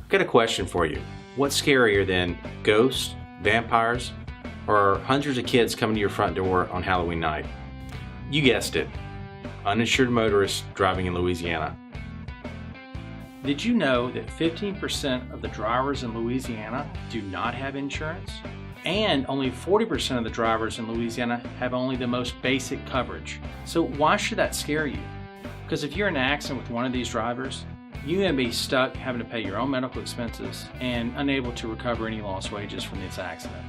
I've got a question for you. What's scarier than ghosts, vampires, or hundreds of kids coming to your front door on Halloween night? You guessed it, uninsured motorists driving in Louisiana. Did you know that 15% of the drivers in Louisiana do not have insurance? And only 40% of the drivers in Louisiana have only the most basic coverage. So why should that scare you? Because if you're in an accident with one of these drivers, you're going to be stuck having to pay your own medical expenses and unable to recover any lost wages from this accident.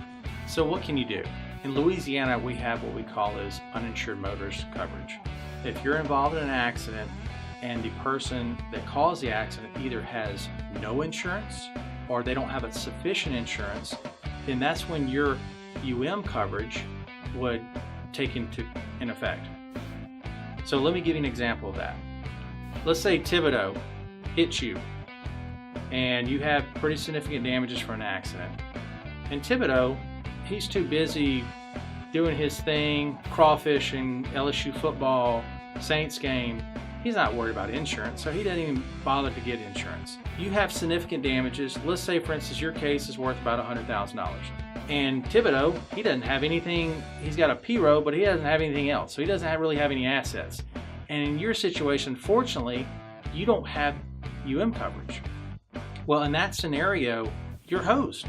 So what can you do? In Louisiana, we have what we call as uninsured motorist coverage. If you're involved in an accident and the person that caused the accident either has no insurance or they don't have a sufficient insurance, then that's when your coverage would take in effect. So let me give you an example of that. Let's say Thibodeau hits you and you have pretty significant damages from an accident. And Thibodeau, he's too busy doing his thing, crawfishing, LSU football, Saints game. He's not worried about insurance, so he doesn't even bother to get insurance. You have significant damages. Let's say, for instance, your case is worth about $100,000. And Thibodeau, he doesn't have anything. He's got a P-row, but he doesn't have anything else. So he doesn't really have any assets. And in your situation, fortunately, you don't have coverage. Well, in that scenario, you're hosed.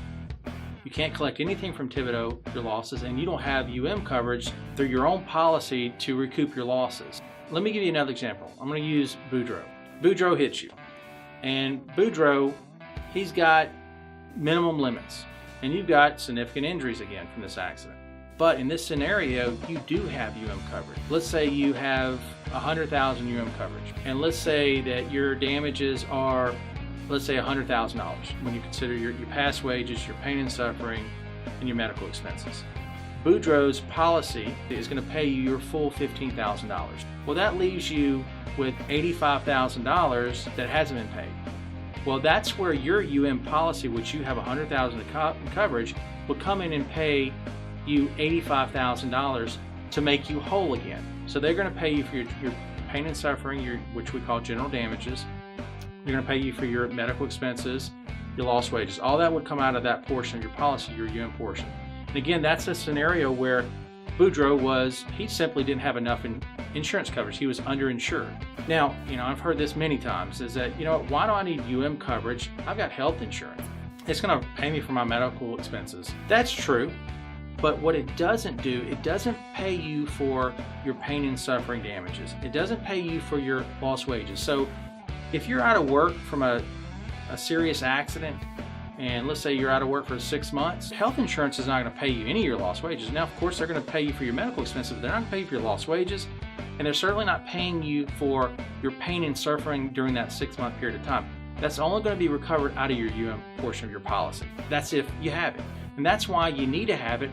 You can't collect anything from Thibodeau, your losses, and you don't have coverage through your own policy to recoup your losses. Let me give you another example. I'm going to use Boudreaux. Boudreaux hits you. And Boudreaux, he's got minimum limits. And you've got significant injuries again from this accident. But in this scenario, you do have coverage. Let's say you have 100,000 coverage. And let's say that your damages are, let's say $100,000 when you consider your past wages, your pain and suffering, and your medical expenses. Boudreaux's policy is going to pay you your full $15,000. Well, that leaves you with $85,000 that hasn't been paid. Well, that's where your policy, which you have $100,000 in coverage, will come in and pay you $85,000 to make you whole again. So they're going to pay you for your pain and suffering, which we call general damages. They're going to pay you for your medical expenses, your lost wages. All that would come out of that portion of your policy, your portion. And again, that's a scenario where Boudreaux he simply didn't have enough insurance coverage. He was underinsured. Now, I've heard this many times, is that, why do I need coverage? I've got health insurance. It's going to pay me for my medical expenses. That's true, but what it doesn't do, it doesn't pay you for your pain and suffering damages. It doesn't pay you for your lost wages. So if you're out of work from a serious accident, and let's say you're out of work for 6 months, health insurance is not going to pay you any of your lost wages. Now, of course, they're going to pay you for your medical expenses, but they're not going to pay you for your lost wages, and they're certainly not paying you for your pain and suffering during that 6-month period of time. That's only going to be recovered out of your portion of your policy. That's if you have it. And that's why you need to have it,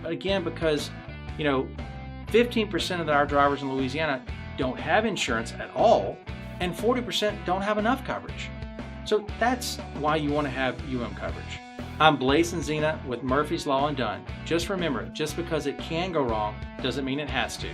again, because 15% of our drivers in Louisiana don't have insurance at all, and 40% don't have enough coverage. So that's why you want to have coverage. I'm Blaze Inzina with Murphy's Law and Dunn. Just remember, just because it can go wrong doesn't mean it has to.